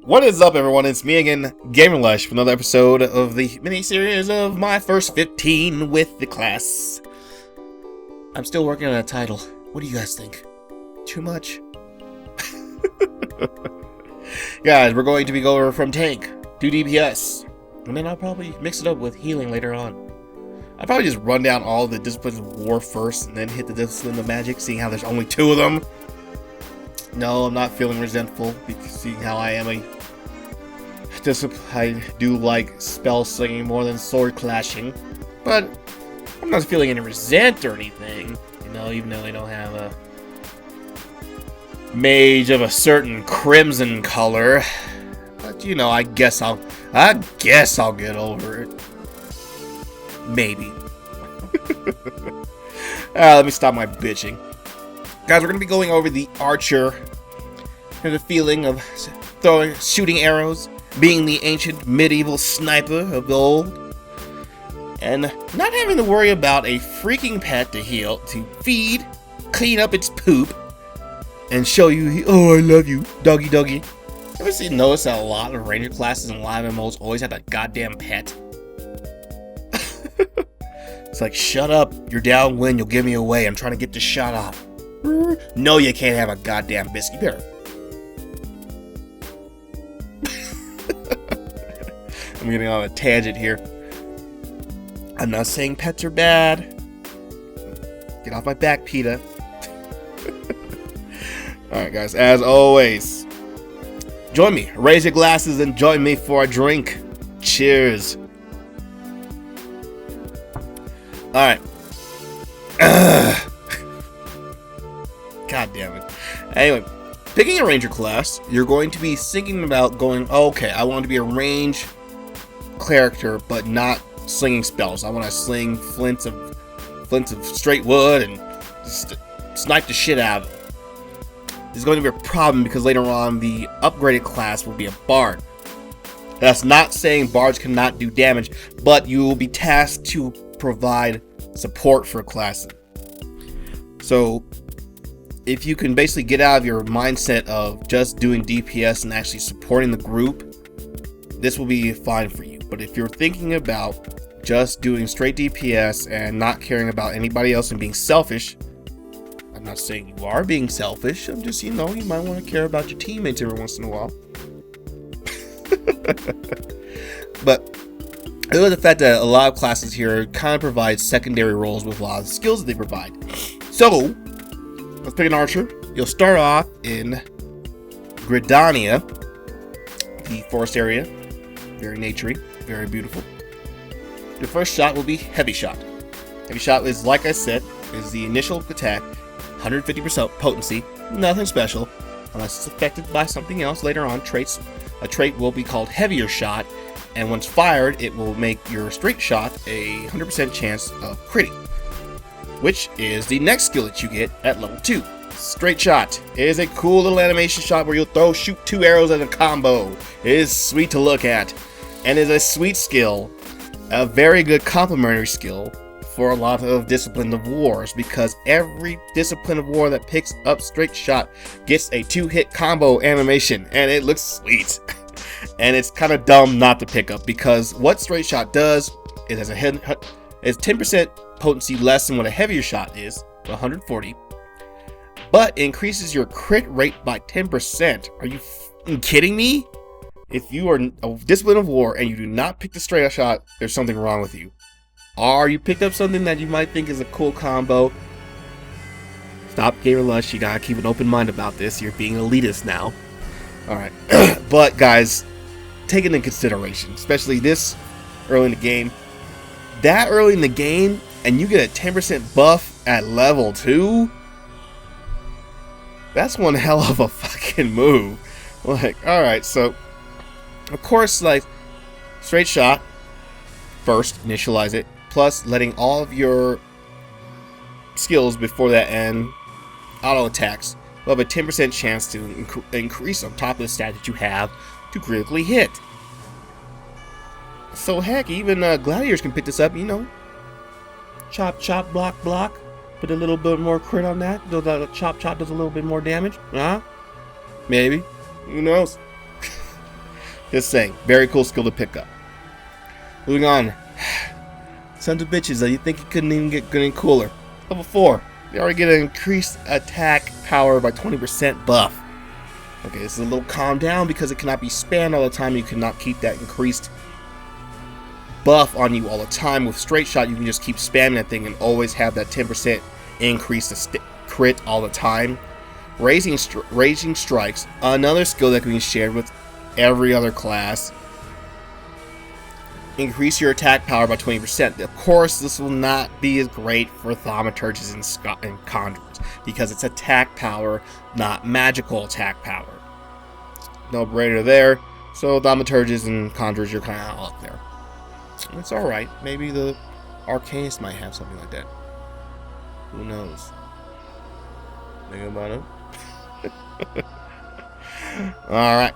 What is up, everyone? It's me again, Gamerlush, for another episode of the mini-series of my first 15 with the class. I'm still working on a title. What do you guys think? Too much? Guys, we're going to be going from tank to DPS, and then I'll probably mix it up with healing later on. I'll probably just run down all the disciplines of war first, and then hit the discipline of magic, seeing how there's only 2 of them. No, I'm not feeling resentful, because seeing how I am I do like spell slinging more than sword clashing, but I'm not feeling any resent or anything, you know, even though I don't have a mage of a certain crimson color. But you know, I guess I'll get over it. Maybe. Let me stop my bitching. Guys, we're gonna be going over the archer and the feeling of shooting arrows, being the ancient medieval sniper of old, and not having to worry about a freaking pet to heal, to feed, clean up its poop, and show you, oh, I love you, doggy doggy. Ever notice that a lot of ranger classes and a lot of MMOs always have that goddamn pet? It's like, shut up, you're downwind, you'll give me away, I'm trying to get this shot off. No, you can't have a goddamn biscuit. You better. I'm getting on a tangent here. I'm not saying pets are bad. Get off my back, PETA. Alright, guys, as always, join me. Raise your glasses and join me for a drink. Cheers. Alright. God damn it. Anyway, picking a ranger class, you're going to be thinking about going, okay, I want to be a range character, but not slinging spells. I want to sling flints of straight wood and snipe the shit out of it. This is going to be a problem because later on the upgraded class will be a bard. That's not saying bards cannot do damage, but you will be tasked to provide support for classes. So if you can basically get out of your mindset of just doing DPS and actually supporting the group, this will be fine for you. But if you're thinking about just doing straight DPS and not caring about anybody else and being selfish, I'm not saying you are being selfish, I'm just, you know, you might want to care about your teammates every once in a while. But I know the fact that a lot of classes here kind of provide secondary roles with a lot of the skills that they provide. So let's pick an archer. You'll start off in Gridania, the forest area. Very naturey, very beautiful. The first shot will be heavy shot. Heavy shot is, like I said, is the initial attack, 150% potency, nothing special, unless it's affected by something else later on. A trait will be called heavier shot, and once fired, it will make your straight shot a 100% chance of critting, which is the next skill that you get at level 2. Straight shot is a cool little animation shot where you'll shoot 2 arrows in a combo. It is sweet to look at, and is a sweet skill, a very good complementary skill for a lot of discipline of wars, because every discipline of war that picks up straight shot gets a 2-hit combo animation, and it looks sweet. And it's kind of dumb not to pick up, because what straight shot does is has is 10% potency less than what a heavier shot is, 140, but increases your crit rate by 10%. Are you kidding me? If you are a discipline of war and you do not pick the straight shot, there's something wrong with you. Or you picked up something that you might think is a cool combo. Stop, Gamerlush. You gotta keep an open mind about this. You're being elitist now. Alright. But guys, take it into consideration, especially this early in the game. That early in the game, and you get a 10% buff at level 2? That's one hell of a fucking move. Like, alright, so of course, like, straight shot first, initialize it, plus letting all of your skills before that end auto attacks will have a 10% chance to increase on top of the stat that you have to critically hit. So heck, even gladiators can pick this up, you know. Chop, chop, block, block. Put a little bit more crit on that. Chop, chop does a little bit more damage. Huh? Maybe. Who knows? Just saying. Very cool skill to pick up. Moving on. Sons of bitches, you think it couldn't even get good and cooler. Level 4. They already get an increased attack power by 20% buff. Okay, this is a little calm down because it cannot be spammed all the time. You cannot keep that increased buff on you all the time. With straight shot, you can just keep spamming that thing and always have that 10% increase to crit all the time. Raging Strikes, another skill that can be shared with every other class. Increase your attack power by 20%. Of course, this will not be as great for thaumaturges and conjurers because it's attack power, not magical attack power. No brainer there. So thaumaturges and conjurers, you're kind of out there. It's all right. Maybe the arcanist might have something like that. Who knows? Think about it. All right.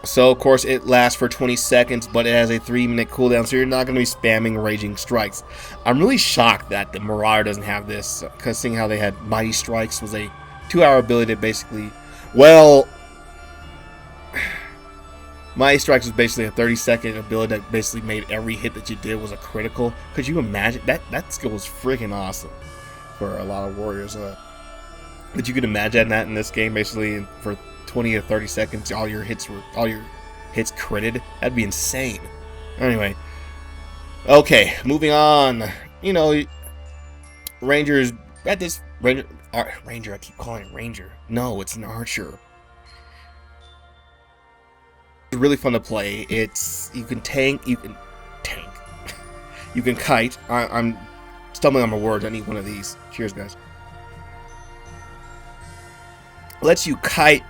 So, of course, it lasts for 20 seconds, but it has a 3-minute cooldown, so you're not going to be spamming Raging Strikes. I'm really shocked that the Marauder doesn't have this, because seeing how they had Mighty Strikes was a 2-hour ability to basically... Well, Mighty Strikes was basically a 30-second ability that basically made every hit that you did was a critical. Could you imagine? That skill was freaking awesome for a lot of warriors. But you could imagine that in this game, basically, for 20 or 30 seconds, all your hits critted. That'd be insane. Anyway, okay, moving on. You know, Rangers at this Ranger. I keep calling it Ranger. No, it's an Archer. It's really fun to play. You can tank, you can kite. I'm stumbling on my words. I need one of these. Cheers, guys. Lets you kite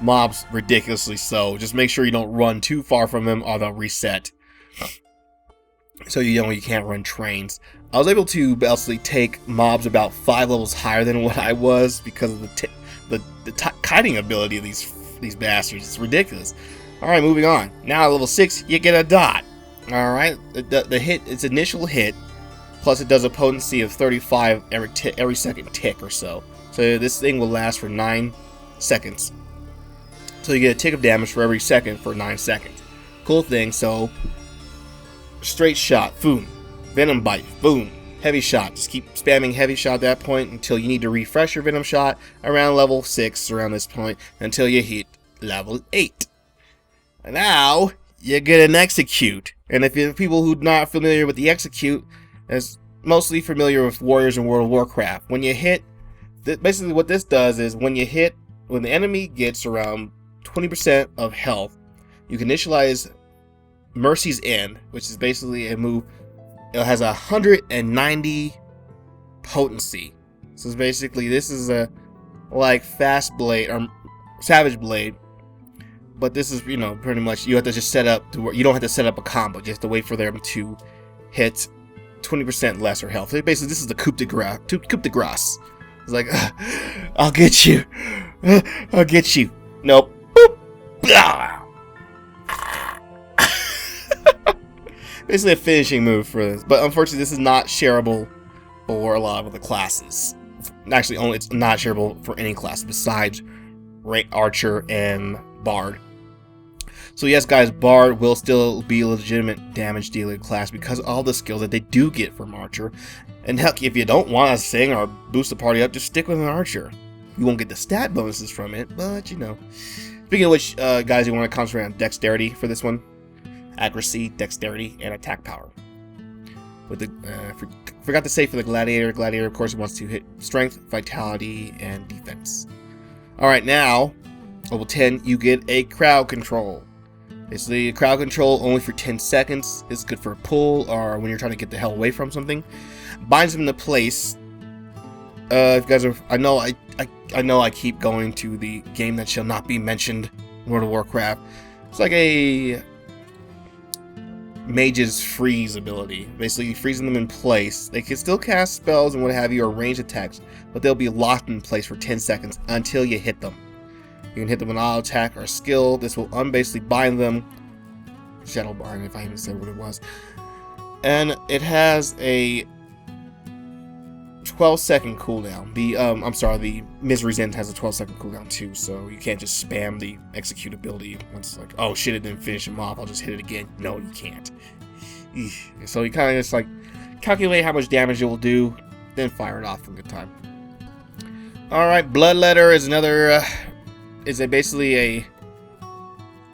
mobs ridiculously so. Just make sure you don't run too far from them or they'll reset. So you know you can't run trains. I was able to basically take mobs about 5 levels higher than what I was because of the kiting ability of these bastards. It's ridiculous. Alright, moving on. Now at level 6, you get a dot. Alright, the hit, its initial hit, plus it does a potency of 35 every second tick or so. So this thing will last for 9 seconds. So you get a tick of damage for every second for 9 seconds. Cool thing. So straight shot, boom. Venom bite, boom. Heavy shot. Just keep spamming heavy shot at that point until you need to refresh your venom shot around level 6 around this point until you hit level 8. And now you get an execute. And if you're people who are not familiar with the execute, is mostly familiar with warriors in World of Warcraft. When you hit, basically what this does is when the enemy gets around 20% of health, you can initialize Mercy's End, which is basically a move. It has 190 potency. So it's basically, this is a like Fast Blade or Savage Blade, but this is, you know, pretty much you have to just set up to where you don't have to set up a combo. You have to wait for them to hit 20% lesser health. So basically, this is the coup de grace. It's like, I'll get you. I'll get you. Nope. Basically a finishing move for this, but unfortunately this is not shareable for a lot of the classes. Actually, it's not shareable for any class besides Archer and Bard. So yes, guys, Bard will still be a legitimate damage dealer class because of all the skills that they do get from Archer. And heck, if you don't want to sing or boost the party up, just stick with an Archer. You won't get the stat bonuses from it, but you know. Speaking of which, guys, you want to concentrate on dexterity for this one. Accuracy, dexterity, and attack power. With the forgot to say for the gladiator. Gladiator, of course, wants to hit strength, vitality, and defense. All right, now level 10, you get a crowd control. Basically, crowd control only for 10 seconds. It's good for a pull or when you're trying to get the hell away from something. Binds them into place. If you guys are, I know I keep going to the game that shall not be mentioned, World of Warcraft. It's like a mage's freeze ability. Basically, freezing them in place. They can still cast spells and what have you or range attacks, but they'll be locked in place for 10 seconds until you hit them. You can hit them with an auto attack or skill. This will basically bind them. Shadow bind, if I even said what it was. And it has a 12-second cooldown. I'm sorry, the Misery's End has a 12-second cooldown too, so you can't just spam the execute ability once it's like, oh shit, it didn't finish him off, I'll just hit it again. No, you can't. So you kind of just like calculate how much damage it will do, then fire it off for a good time. Alright, Bloodletter is another, basically a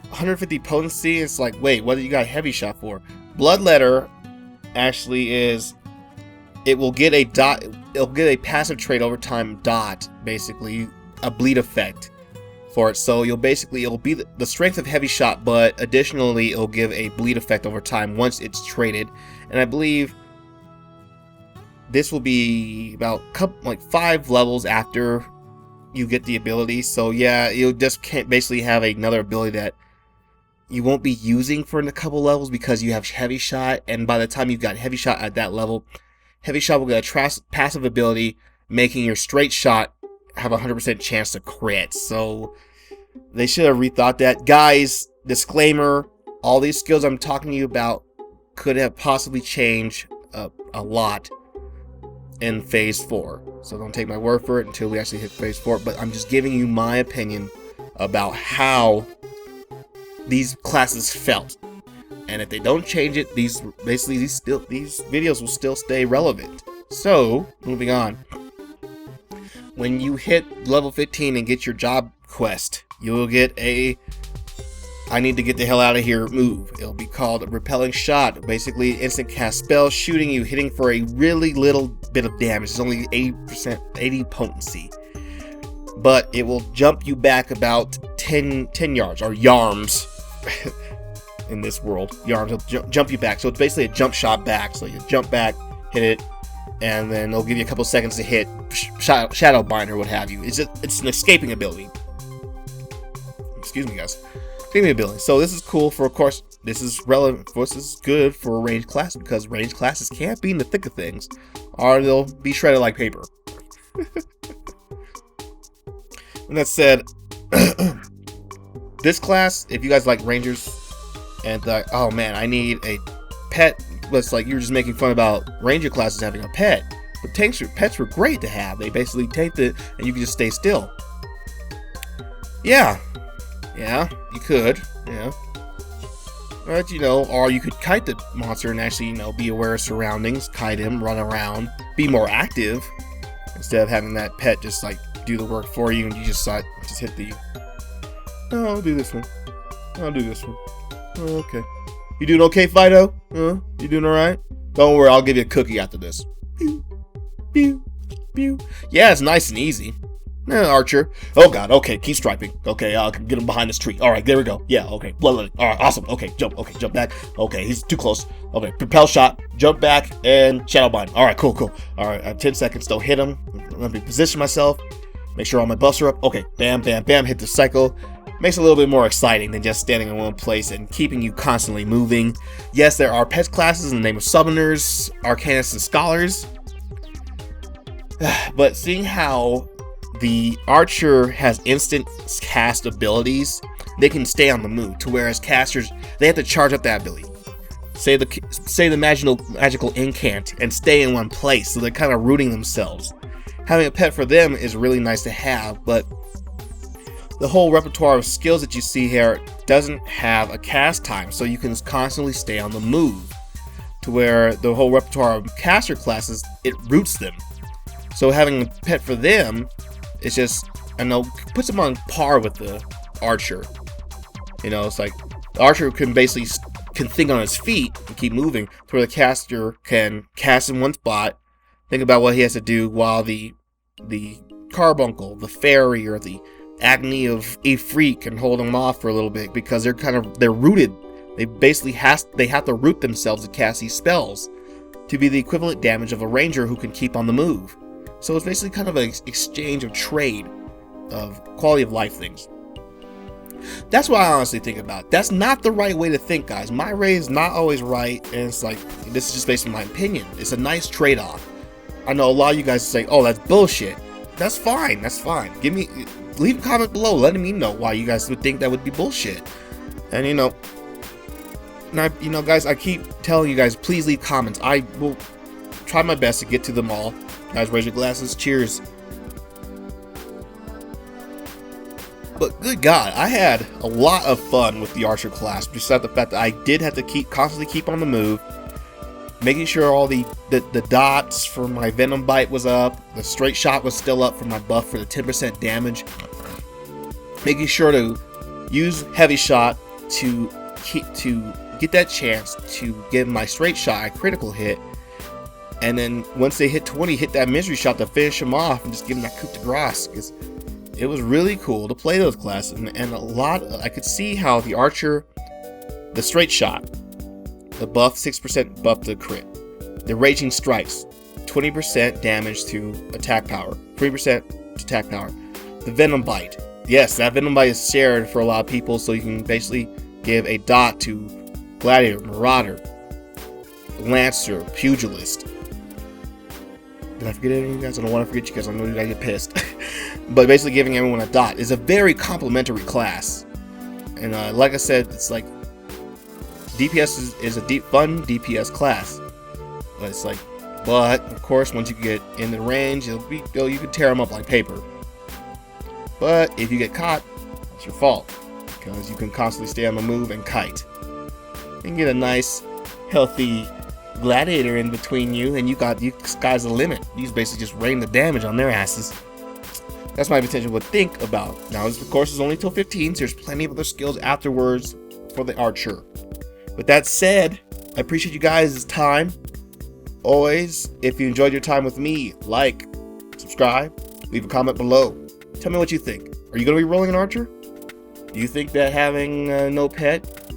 150 potency. It's like, wait, what do you got heavy shot for? Bloodletter actually is, it will get a dot, it'll get a passive trait over time dot, basically a bleed effect for it. So it'll be the strength of heavy shot, but additionally it'll give a bleed effect over time once it's traded. And I believe this will be about 5 levels after you get the ability. So yeah, you just can't basically have another ability that you won't be using for a couple levels because you have heavy shot, and by the time you've got heavy shot at that level, heavy shot will get a passive ability, making your straight shot have a 100% chance to crit. So they should have rethought that. Guys, disclaimer, all these skills I'm talking to you about could have possibly changed a lot in Phase 4. So don't take my word for it until we actually hit Phase 4, but I'm just giving you my opinion about how these classes felt. And if they don't change it, these videos will still stay relevant. So, moving on. When you hit level 15 and get your job quest, you will get a I need to get the hell out of here move. It'll be called a repelling shot. Basically, instant cast spell, shooting you, hitting for a really little bit of damage. It's only 80 potency. But it will jump you back about 10 yards, or yarms. In this world, yarms will jump you back. So it's basically a jump shot back. So you jump back, hit it, and then they'll give you a couple seconds to hit shadow bind or what have you. It's an escaping ability. Excuse me, guys. Escaping ability. So this is cool for, of course, this is relevant. Of course, this is good for a ranged class because ranged classes can't be in the thick of things, or they'll be shredded like paper. And that said, this class, if you guys like rangers and oh man, I need a pet, it's like you're just making fun about ranger classes having a pet, but pets were great to have. They basically tanked it and you can just stay still. Yeah, you could, but or you could kite the monster and actually be aware of surroundings, kite him, run around, be more active instead of having that pet just like do the work for you and you just hit the I'll do this one. I'll do this one. Oh, okay. You doing okay, Fido? You doing alright? Don't worry, I'll give you a cookie after this. Pew, pew, pew. Yeah, it's nice and easy. Archer. Oh god, okay, keep striping. Okay, I'll get him behind this tree. Alright, there we go. Yeah, okay. Bloodletting. Alright, awesome. Okay, jump back. Okay, he's too close. Okay, propel shot, jump back, and shadow bind. Alright, cool. Alright, I have 10 seconds. Don't hit him. Let me position myself. Make sure all my buffs are up. Okay, bam, bam, bam. Hit the cycle. Makes it a little bit more exciting than just standing in one place and keeping you constantly moving. Yes, there are pet classes in the name of summoners, arcanists, and scholars. But seeing how the archer has instant cast abilities, they can stay on the move, to whereas casters, they have to charge up that ability. Say the magical incant and stay in one place, so they're kind of rooting themselves. Having a pet for them is really nice to have, but the whole repertoire of skills that you see here doesn't have a cast time, so you can constantly stay on the move. To where the whole repertoire of caster classes, it roots them. So having a pet for them, it's just, puts them on par with the archer. It's like the archer can basically think on his feet and keep moving, to where the caster can cast in one spot, think about what he has to do, while the carbuncle, the fairy, or the Agony of Ifrit can hold them off for a little bit because they're rooted. They basically have to root themselves to cast these spells to be the equivalent damage of a ranger who can keep on the move. So it's basically kind of an exchange of trade of quality of life things. That's what I honestly think about. That's not the right way to think, guys. My way is not always right, and it's like, this is just based on my opinion. It's a nice trade-off. I know a lot of you guys say, oh, that's bullshit. That's fine. Leave a comment below letting me know why you guys would think that would be bullshit. And guys, I keep telling you guys, please leave comments. I will try my best to get to them all. Guys, raise your glasses. Cheers. But good God, I had a lot of fun with the Archer class, besides the fact that I did have to constantly keep on the move, making sure all the dots for my Venom Bite was up, the straight shot was still up for my buff for the 10% damage, making sure to use heavy shot to get that chance to give my straight shot a critical hit, and then once they hit 20, hit that misery shot to finish them off and just give them that coup de grace. Because it was really cool to play those classes, and a lot. I could see how the Archer, the straight shot, the buff 6% buff to crit, the Raging Strikes, 20% damage to attack power, 3% to attack power, the Venom Bite. Yes, that Venom Bite is shared for a lot of people, so you can basically give a dot to Gladiator, Marauder, Lancer, Pugilist. Did I forget any of you guys? I don't want to forget you guys. I know you guys get pissed. But basically giving everyone a dot is a very complimentary class. And like I said, it's like DPS is a fun DPS class. But it's like, but of course, once you get in the range, you can tear them up like paper. But if you get caught, it's your fault, because you can constantly stay on the move and kite. And get a nice, healthy Gladiator in between you, and you sky's the limit. You just basically just rain the damage on their asses. That's my potential to think about. Now, of course, it's only till 15, so there's plenty of other skills afterwards for the Archer. With that said, I appreciate you guys' time. Always, if you enjoyed your time with me, like, subscribe, leave a comment below. Tell me what you think. Are you going to be rolling an Archer? Do you think that having no pet,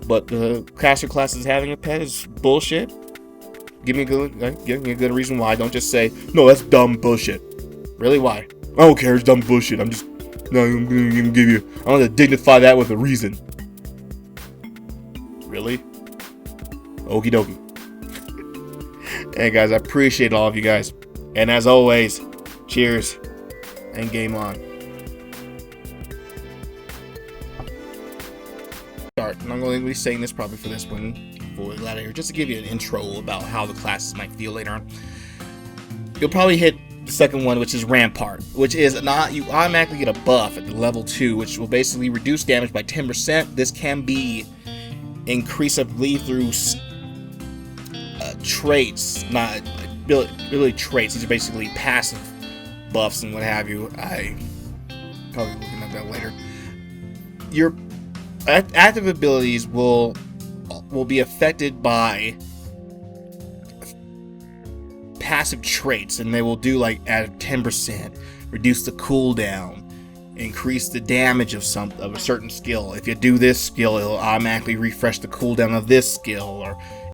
but the caster class is having a pet, is bullshit? Give me a good reason why. Don't just say, no, that's dumb bullshit. Really, why? I don't care, it's dumb bullshit. I'm gonna give you, I'm gonna dignify that with a reason. Really? Okie dokie. Hey guys, I appreciate all of you guys. And as always, cheers and game on. And I'm going to be saying this probably for this one, for Gladiator, just to give you an intro about how the classes might feel later on. You'll probably hit the second one, which is Rampart, which is not, you automatically get a buff at the level 2, which will basically reduce damage by 10%. This can be increased, I believe, through traits, not really traits. These are basically passive buffs and what have you. I probably looking at that later. Your active abilities will be affected by passive traits, and they will do like add 10%, reduce the cooldown, increase the damage of a certain skill. If you do this skill, it'll automatically refresh the cooldown of this skill, or